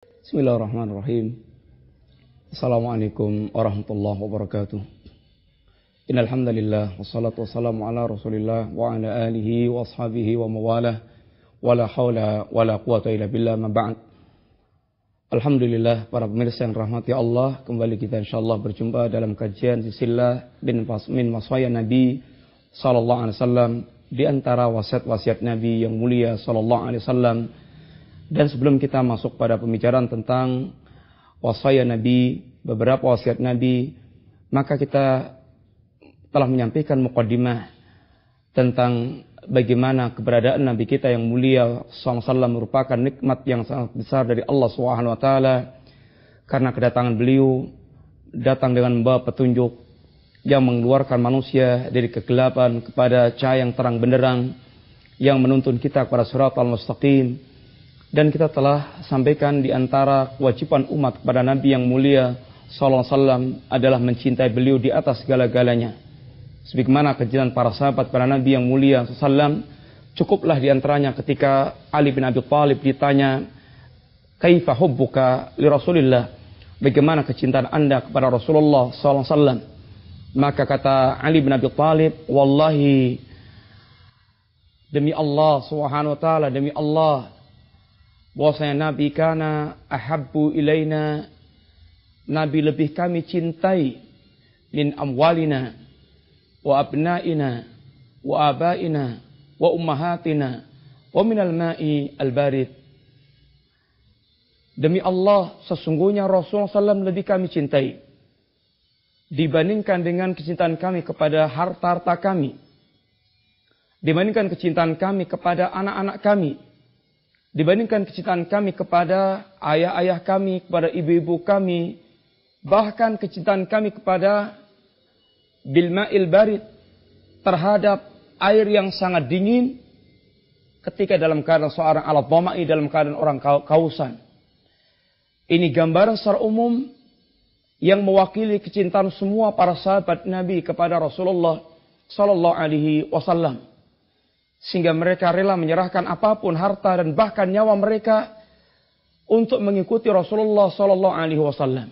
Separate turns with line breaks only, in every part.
Bismillahirrahmanirrahim. Assalamualaikum warahmatullahi wabarakatuh. Innal hamdalillah wassalatu wassalamu ala Rasulillah wa ala alihi wa ashabihi wa mawalah wala haula wala quwata illa billah ma ba'd. Alhamdulillah para pemirsa yang rahmati Allah, kembali kita insyaallah berjumpa dalam kajian silsilah min wasaya Nabi sallallahu alaihi wasallam, di antara wasiat-wasiat Nabi yang mulia sallallahu alaihi wasallam. Dan sebelum kita masuk pada pembicaraan tentang wasaya Nabi, beberapa wasiat Nabi, maka kita telah menyampaikan muqaddimah tentang bagaimana keberadaan Nabi kita yang mulia SAW merupakan nikmat yang sangat besar dari Allah SWT, karena kedatangan beliau datang dengan membawa petunjuk yang mengeluarkan manusia dari kegelapan kepada cahaya yang terang benderang, yang menuntun kita kepada siratal mustaqim. Dan kita telah sampaikan di antara kewajiban umat kepada Nabi yang mulia sallallahu alaihi wasallam adalah mencintai beliau di atas segala-galanya. Sebagaimana kecintaan para sahabat pada Nabi yang mulia sallallahu alaihi wasallam, cukuplah di antaranya ketika Ali bin Abi Thalib ditanya, "Kaifa hubbuka li Rasulillah?" Bagaimana kecintaan Anda kepada Rasulullah sallallahu alaihi wasallam? Maka kata Ali bin Abi Thalib, "Wallahi, demi Allah Subhanahu wa taala, demi Allah, bahwasanya Nabi kana ahabbu ilaina, Nabi lebih kami cintai, min amwalina wa abnaina wa abaina wa ummahatina wa minal ma'i al-barid." Demi Allah, sesungguhnya Rasulullah SAW lebih kami cintai dibandingkan dengan kecintaan kami kepada harta-harta kami, dibandingkan kecintaan kami kepada anak-anak kami, dibandingkan kecintaan kami kepada ayah-ayah kami, kepada ibu-ibu kami, bahkan kecintaan kami kepada bilma'il barid, terhadap air yang sangat dingin ketika dalam keadaan seorang ala dhama'i, dalam keadaan orang kausan. Ini gambaran secara umum yang mewakili kecintaan semua para sahabat Nabi kepada Rasulullah sallallahu alaihi wasallam, sehingga mereka rela menyerahkan apapun harta dan bahkan nyawa mereka untuk mengikuti Rasulullah sallallahu alaihi wasallam.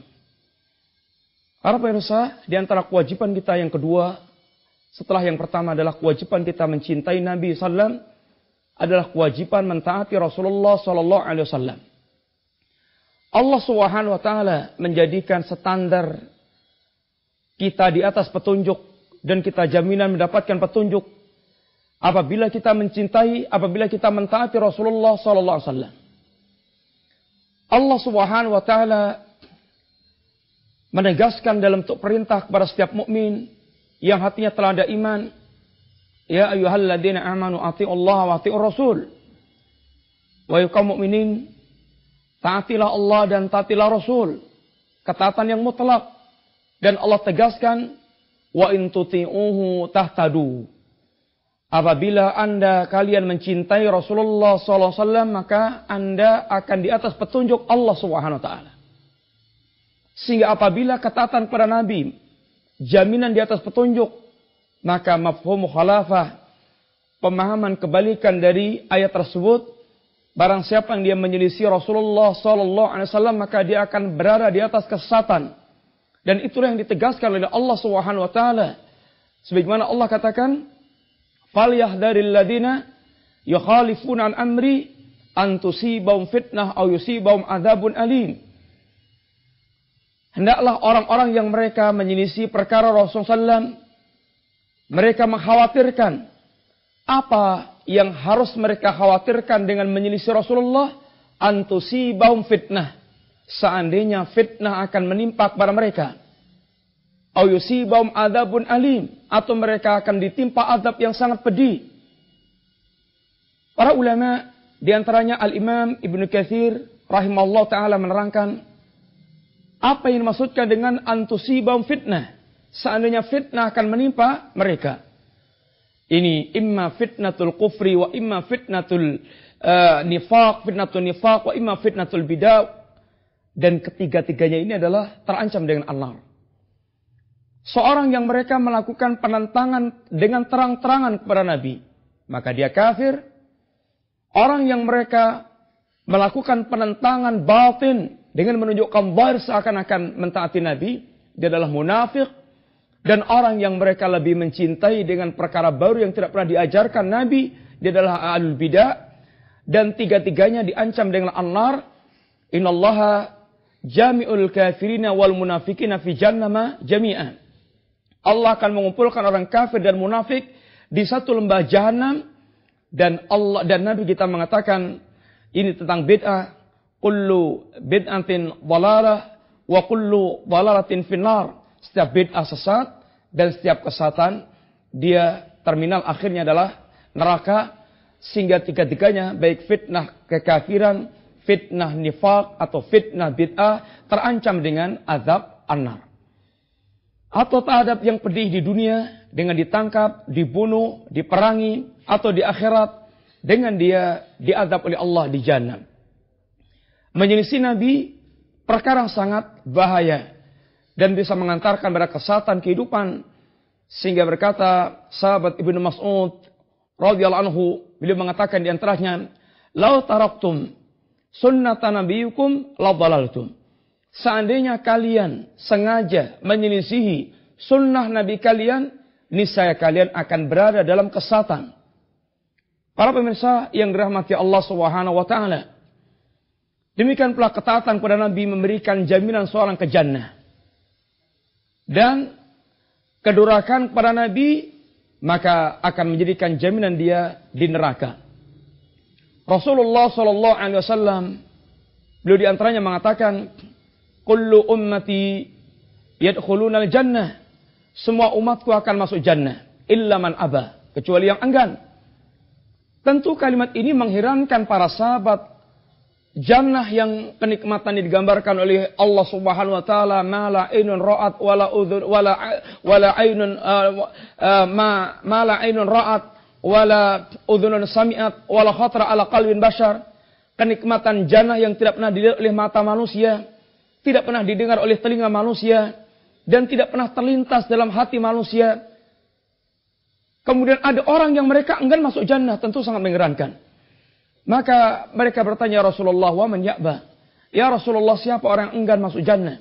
Para pemirsa, di antara kewajiban kita yang kedua, setelah yang pertama adalah kewajiban kita mencintai Nabi sallam, adalah kewajiban mentaati Rasulullah sallallahu alaihi wasallam. Allah Subhanahu wa taala menjadikan standar kita di atas petunjuk, dan kita jaminan mendapatkan petunjuk apabila kita mencintai, apabila kita mentaati Rasulullah sallallahu alaihi wasallam. Allah Subhanahu wa taala menegaskan dalam bentuk perintah kepada setiap mukmin yang hatinya telah ada iman, ya ayyuhalladzina amanu atiullaha wa atiur rasul. Wahai kaum mukminin, taatilah Allah dan taatilah Rasul. Ketaatan yang mutlak. Dan Allah tegaskan, wa in tuti'uhu tahtadu. Apabila kalian mencintai Rasulullah SAW, maka Anda akan di atas petunjuk Allah Subhanahu wa taala. Sehingga apabila ketaatan kepada Nabi jaminan di atas petunjuk, maka mafhum khalafah, pemahaman kebalikan dari ayat tersebut, barang siapa yang dia menyelisih Rasulullah sallallahu alaihi wasallam, maka dia akan berada di atas kesesatan. Dan itulah yang ditegaskan oleh Allah Subhanahu wa taala. Sebagaimana Allah katakan, "Falyahdharil ladzina yukhalifuna an amri an tusibahum fitnah aw yusibahum adzabun alim." Hendaklah orang-orang yang mereka menyelisih perkara Rasulullah SAW, mereka mengkhawatirkan. Apa yang harus mereka khawatirkan dengan menyelisih Rasulullah? An tusibahum fitnah. Seandainya fitnah akan menimpa kepada mereka. Aw yusibahum adzabun alim. Atau mereka akan ditimpa azab yang sangat pedih. Para ulama, di antaranya Al-Imam Ibnu Katsir rahimahullah ta'ala menerangkan, apa yang dimaksudkan dengan antusibahum fitnah? Seandainya fitnah akan menimpa mereka. Ini imma fitnatul kufri wa imma fitnatul nifaq wa imma fitnatul bid'ah. Dan ketiga-tiganya ini adalah terancam dengan an-nar. Seorang yang mereka melakukan penentangan dengan terang-terangan kepada Nabi, maka dia kafir. Orang yang mereka melakukan penentangan batin dengan menunjukkan zahir seakan-akan mentaati Nabi, dia adalah munafik. Dan orang yang mereka lebih mencintai dengan perkara baru yang tidak pernah diajarkan Nabi, dia adalah ahlul bidah. Dan tiga-tiganya diancam dengan an-nar. Innallaha jami'ul kafirina wal munafikina fi jahannama jami'an. Allah akan mengumpulkan orang kafir dan munafik di satu lembah jahanam. Dan Allah dan Nabi kita mengatakan ini tentang bid'ah. Kullu bid'atin dhalalah wa kullu dhalalatin finnar. Setiap bid'ah sesat dan setiap kesatan dia terminal akhirnya adalah neraka. Sehingga tiga-tiganya baik fitnah kekafiran, fitnah nifaq atau fitnah bid'ah terancam dengan azab an-nar. Atau ta'adab yang pedih di dunia dengan ditangkap, dibunuh, diperangi, atau di akhirat dengan dia diazab oleh Allah di jahannam. Menyelisih Nabi perkara sangat bahaya dan bisa mengantarkan pada kesatan kehidupan. Sehingga berkata sahabat Ibnu Mas'ud radhiyallahu anhu, beliau mengatakan di antaranya, "Lau taraktum sunnata nabiyukum la dhalaltum." Seandainya kalian sengaja menyelisihi sunnah Nabi kalian, niscaya kalian akan berada dalam kesesatan. Para pemirsa yang dirahmati Allah Subhanahu wa taala, demikian pula ketaatan kepada Nabi memberikan jaminan seorang ke jannah. Dan kedurakan kepada Nabi maka akan menjadikan jaminan dia di neraka. Rasulullah sallallahu alaihi wasallam beliau di antaranya mengatakan, "Kullu ummati yadkhulunal jannah." Semua umatku akan masuk jannah illa man aba, kecuali yang enggan. Tentu kalimat ini mengherankan para sahabat. Jannah yang kenikmatan digambarkan oleh Allah Subhanahu wa taala, ma la ainun ra'at wala udhun wala ainun ma la ainun ra'at wala udhunun sami'at wala khatara ala qalbin bashar. Kenikmatan jannah yang tidak pernah dilihat oleh mata manusia, tidak pernah didengar oleh telinga manusia, dan tidak pernah terlintas dalam hati manusia. Kemudian ada orang yang mereka enggan masuk jannah, tentu sangat mengherankan. Maka mereka bertanya, Rasulullah, wa man ya'ba? Ya Rasulullah, siapa orang yang enggan masuk jannah?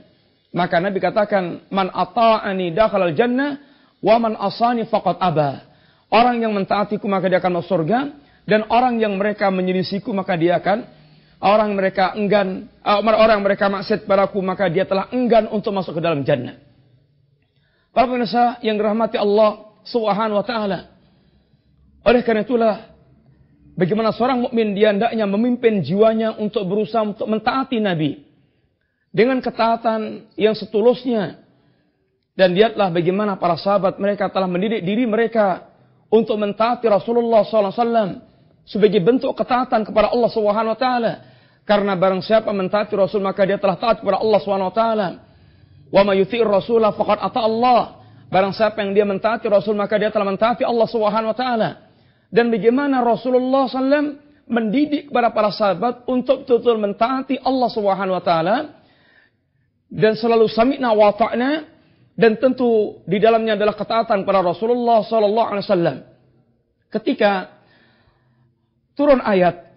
Maka Nabi katakan, man ata'ani dakhalal jannah, wa man asani faqad aba. Orang yang mentaatiku maka dia akan masuk surga, dan orang yang mereka menyelisihiku maka dia akan, orang mereka enggan, orang mereka maksiat padaku maka dia telah enggan untuk masuk ke dalam jannah. Para pemirsa yang dirahmati Allah Subhanahu wa taala. Oleh karena itulah bagaimana seorang mukmin dia hendaknya memimpin jiwanya untuk berusaha untuk mentaati Nabi dengan ketaatan yang setulusnya. Dan lihatlah bagaimana para sahabat mereka telah mendidik diri mereka untuk mentaati Rasulullah SAW sebagai bentuk ketaatan kepada Allah Subhanahu Wa Taala. Karena barang siapa mentaati Rasul maka dia telah taat kepada Allah Subhanahu Wa Taala. Wa may yuti'ir Rasulah faqad ata Allah. Barang siapa yang dia mentaati Rasul maka dia telah mentaati Allah Subhanahu Wa Taala. Dan bagaimana Rasulullah SAW mendidik kepada para sahabat untuk betul-betul mentaati Allah Subhanahu Wa Taala dan selalu sami'na wa ta'na, dan tentu di dalamnya adalah ketaatan kepada Rasulullah Sallallahu Alaihi Wasallam. Ketika turun ayat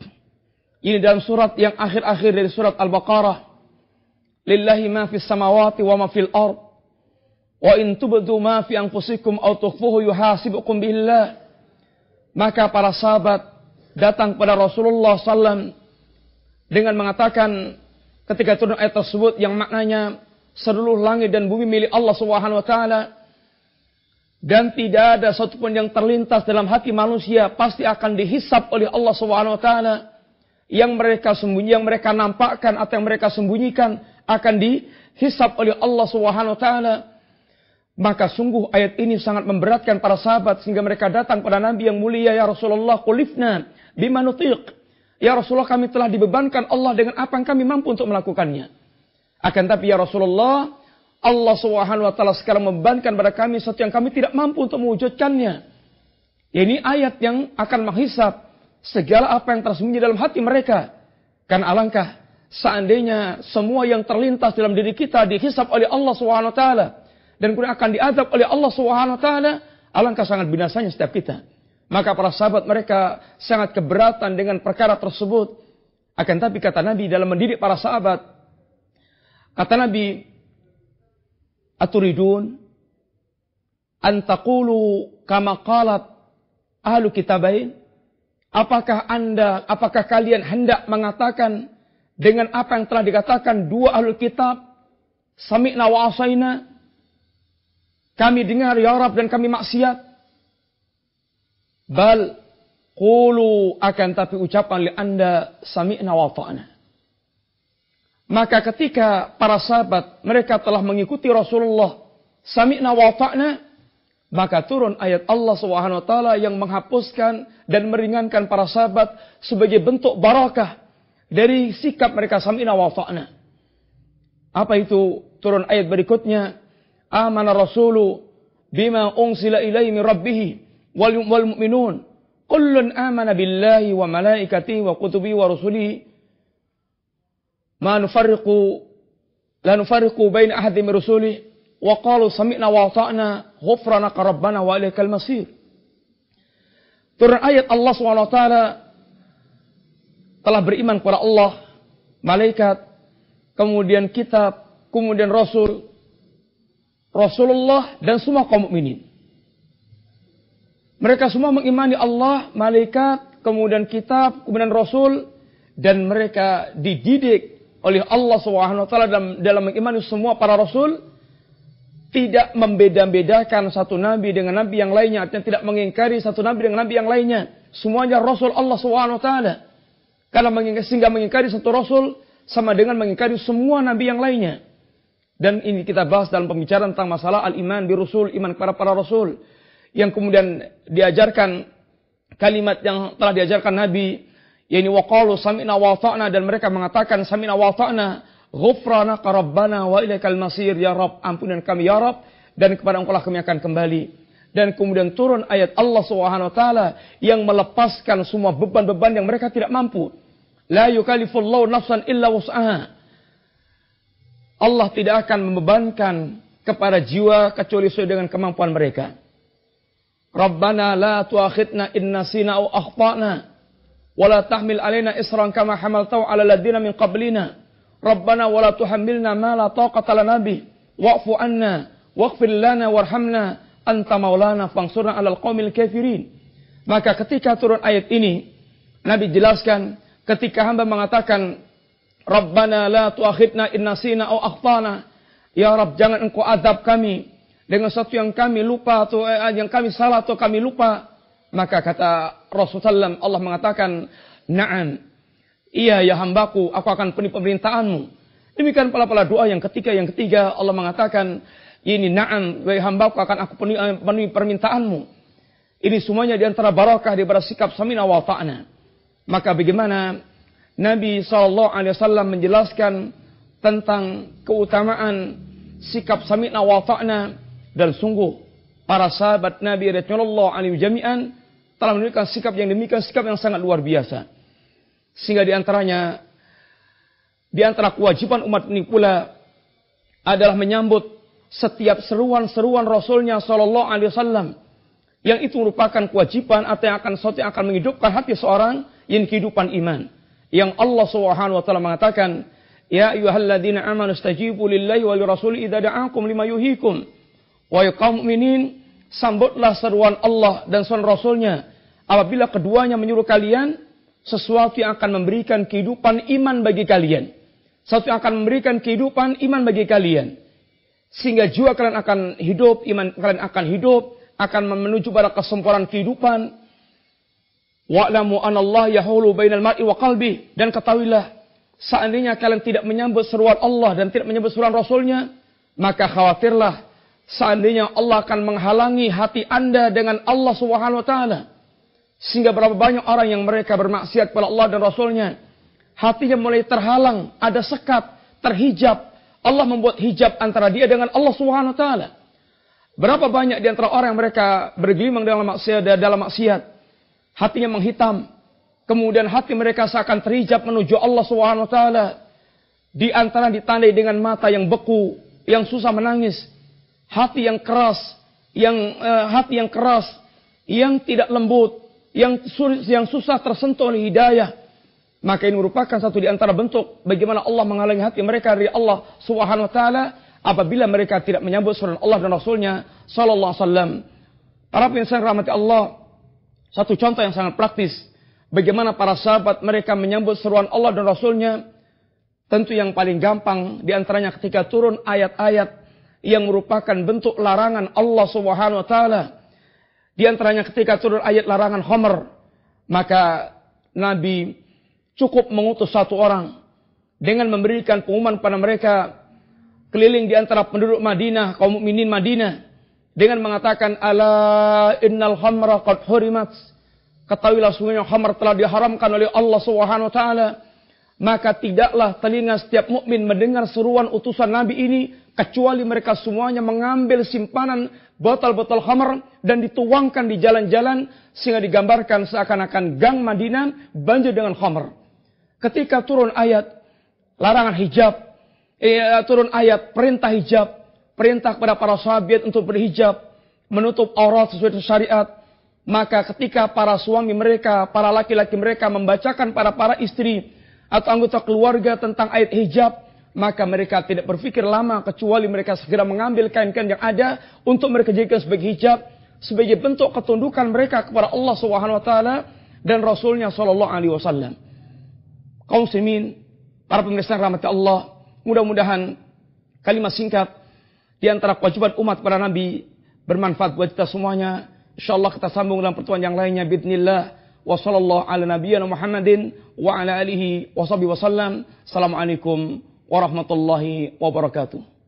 ini dalam surat yang akhir-akhir dari surat Al-Baqarah, lillahi ma fis samawati wa ma fil ard wa in tubdu ma fi anfusikum aw tukhfuhu yuhasibukum billah. Maka para sahabat datang kepada Rasulullah SAW dengan mengatakan ketika turun ayat tersebut yang maknanya seluruh langit dan bumi milik Allah Subhanahu Wa Taala dan tidak ada satupun yang terlintas dalam hati manusia pasti akan dihisap oleh Allah Subhanahu Wa Taala. Yang mereka sembunyi, yang mereka nampakkan atau yang mereka sembunyikan akan dihisap oleh Allah Subhanahu Wa Taala. Maka sungguh ayat ini sangat memberatkan para sahabat sehingga mereka datang pada Nabi yang mulia, ya Rasulullah, qulifna bima nutiq. Ya Rasulullah, kami telah dibebankan Allah dengan apa yang kami mampu untuk melakukannya. Akan tapi ya Rasulullah, Allah Subhanahu wa taala sekarang membebankan pada kami sesuatu yang kami tidak mampu untuk mewujudkannya. Ini ayat yang akan menghisap segala apa yang tersembunyi dalam hati mereka. Kan alangkah seandainya semua yang terlintas dalam diri kita dihisap oleh Allah Subhanahu wa taala dan kemudian akan diazab oleh Allah Subhanahu wa taala, alangkah sangat binasanya setiap kita. Maka para sahabat mereka sangat keberatan dengan perkara tersebut. Akan tapi kata Nabi dalam mendidik para sahabat, kata Nabi, aturidun an taqulu kama qalat ahlu kitabain? Apakah kalian hendak mengatakan dengan apa yang telah dikatakan dua ahlul kitab, sami'na wa asaina, kami dengar ya Rabb dan kami maksiat? Bal qulu, akan tapi ucapan li Anda sami'na wa ta'na. Maka ketika para sahabat mereka telah mengikuti Rasulullah sami'na wa ta'na, maka turun ayat Allah Subhanahu wa taala yang menghapuskan dan meringankan para sahabat sebagai bentuk barakah dari sikap mereka sami'na wa ta'na. Apa itu? Turun ayat berikutnya, amana rasulu bima unsila ilaihi min rabbih wal mu'minun kullun amana billahi wa malaikatihi wa kutubihi wa rusulihi la nufarriqu baina ahadin min rusulihi wa qalu sami'na wa ata'na ghufranaka rabbana wa ilaikal masir. Turun ayat Allah SWT telah beriman kepada Allah, malaikat, kemudian kitab, kemudian Rasulullah dan semua kaum mukminin. Mereka semua mengimani Allah, malaikat, kemudian kitab, kemudian Rasul, dan mereka dididik oleh Allah SWT dalam mengimani semua para Rasul, tidak membeda-bedakan satu nabi dengan nabi yang lainnya, artinya tidak mengingkari satu nabi dengan nabi yang lainnya. Semuanya Rasul Allah SWT. Karena sehingga mengingkari satu Rasul sama dengan mengingkari semua nabi yang lainnya. Dan ini kita bahas dalam pembicaraan tentang masalah al-iman bi rusul, iman kepada para Rasul. Yang kemudian diajarkan kalimat yang telah diajarkan Nabi, yakni waqalu sami'na wa ata'na, dan mereka mengatakan sami'na wa ata'na ghufranaka rabbana wa ilaikal masir, ya Rabb, ampunan kami ya Rabb, dan kepada Engkau lah kami akan kembali. Dan kemudian turun ayat Allah Subhanahu wa taala yang melepaskan semua beban-beban yang mereka tidak mampu. La yukallifullahu nafsan illa wus'aha. Allah tidak akan membebankan kepada jiwa kecuali sesuai dengan kemampuan mereka. Rabbana la tuakhidna in nasina aw akhtana wa la tahmil alaina isran kama hamaltahu ala alladziina min qablina. Rabbana wa la tuhammilna ma la taqata lana bih wa'fu anna waghfir lana warhamna anta maulana fansurna 'alal qaumil kafirin. Maka ketika turun ayat ini, Nabi jelaskan ketika hamba mengatakan Rabbana la tuakhidna in nasina aw akhtana, ya Rabb, jangan Engkau azab kami dengan sesuatu yang kami lupa atau yang kami salah atau kami lupa. Maka kata Rasulullah SAW, Allah mengatakan, na'am, iya ya hambaku, aku akan penuhi pemerintahanmu. Demikian pula doa yang ketiga Allah mengatakan, ini na'am, wahai hambaku, akan aku penuhi permintaanmu. Ini semuanya diantara barakah di sikap sami'na wa ta'na. Maka bagaimana Nabi SAW menjelaskan tentang keutamaan sikap sami'na wa ta'na, dan sungguh para sahabat Nabi radhiyallahu anhum jami'an telah menunjukkan sikap yang demikian, sikap yang sangat luar biasa. Sehingga di antara kewajiban umat ini pula adalah menyambut setiap seruan-seruan Rasulnya sallallahu alaihi wasallam, yang itu merupakan kewajiban atau yang akan menghidupkan hati seorang, yang kehidupan iman. Yang Allah Subhanahu wa taala mengatakan, ya ayyuhalladzina amanu istajibu lillahi wa lirrasuli idza da'akum lima yuhyikum. Wahai kaum mukminin, sambutlah seruan Allah dan seruan Rasulnya apabila keduanya menyuruh kalian sesuatu yang akan memberikan kehidupan iman bagi kalian. Sesuatu yang akan memberikan kehidupan iman bagi kalian. Sehingga jiwa kalian akan hidup, iman kalian akan hidup, akan menuju pada kesempurnaan kehidupan. Wa'lamu anallah yahulu bainal mar'i wa qalbi. Dan ketahuilah, seandainya kalian tidak menyambut seruan Allah dan tidak menyambut seruan Rasulnya, maka khawatirlah seandainya Allah akan menghalangi hati Anda dengan Allah Subhanahu wa taala. Sehingga berapa banyak orang yang mereka bermaksiat kepada Allah dan Rasulnya, hatinya mulai terhalang, ada sekat, terhijab. Allah membuat hijab antara dia dengan Allah Subhanahu wa taala. Berapa banyak di antara orang yang mereka bergelimang dalam maksiat, hatinya menghitam, kemudian hati mereka seakan terhijab menuju Allah Subhanahu wa taala. Di antara ditandai dengan mata yang beku, yang susah menangis, hati yang keras, yang tidak lembut, yang susah tersentuh oleh hidayah. Maka ini merupakan satu di antara bentuk bagaimana Allah menghalangi hati mereka dari Allah Subhanahu wa taala apabila mereka tidak menyambut seruan Allah dan Rasulnya sallallahu alaihi wasallam. Para pemirsa rahmati Allah, satu contoh yang sangat praktis bagaimana para sahabat mereka menyambut seruan Allah dan Rasulnya. Tentu yang paling gampang di antaranya ketika turun ayat-ayat yang merupakan bentuk larangan Allah Subhanahu wa taala. Di antaranya ketika turun ayat larangan khamr, maka Nabi cukup mengutus satu orang dengan memberikan pengumuman pada mereka keliling di antara penduduk Madinah, kaum mukminin Madinah, dengan mengatakan ala innal khamra qad hurimat. Ketahuilah sungguhnya khamr telah diharamkan oleh Allah Subhanahu wa taala. Maka tidaklah telinga setiap mukmin mendengar seruan utusan Nabi ini kecuali mereka semuanya mengambil simpanan botol-botol khamr dan dituangkan di jalan-jalan sehingga digambarkan seakan-akan gang Madinah banjir dengan khamr. Ketika turun ayat larangan hijab, turun ayat perintah hijab, perintah kepada para sahabat untuk berhijab, menutup aurat sesuai syariat, maka ketika para suami mereka, para laki-laki mereka membacakan pada para istri atau anggota keluarga tentang ayat hijab, maka mereka tidak berpikir lama kecuali mereka segera mengambil kain-kain yang ada untuk mereka jadikan sebagai hijab, sebagai bentuk ketundukan mereka kepada Allah Subhanahu wa taala dan Rasulnya sallallahu alaihi wasallam. Kaum muslimin, para pemirsa rahmat Allah, mudah-mudahan kalimat singkat di antara kewajiban umat para nabi bermanfaat buat kita semuanya. Insyaallah kita sambung dalam pertemuan yang lainnya bismillah. Wa sallallahu ala nabiyyina Muhammadin wa ala alihi wa sahbihi wasallam. Assalamualaikum warahmatullahi wabarakatuh.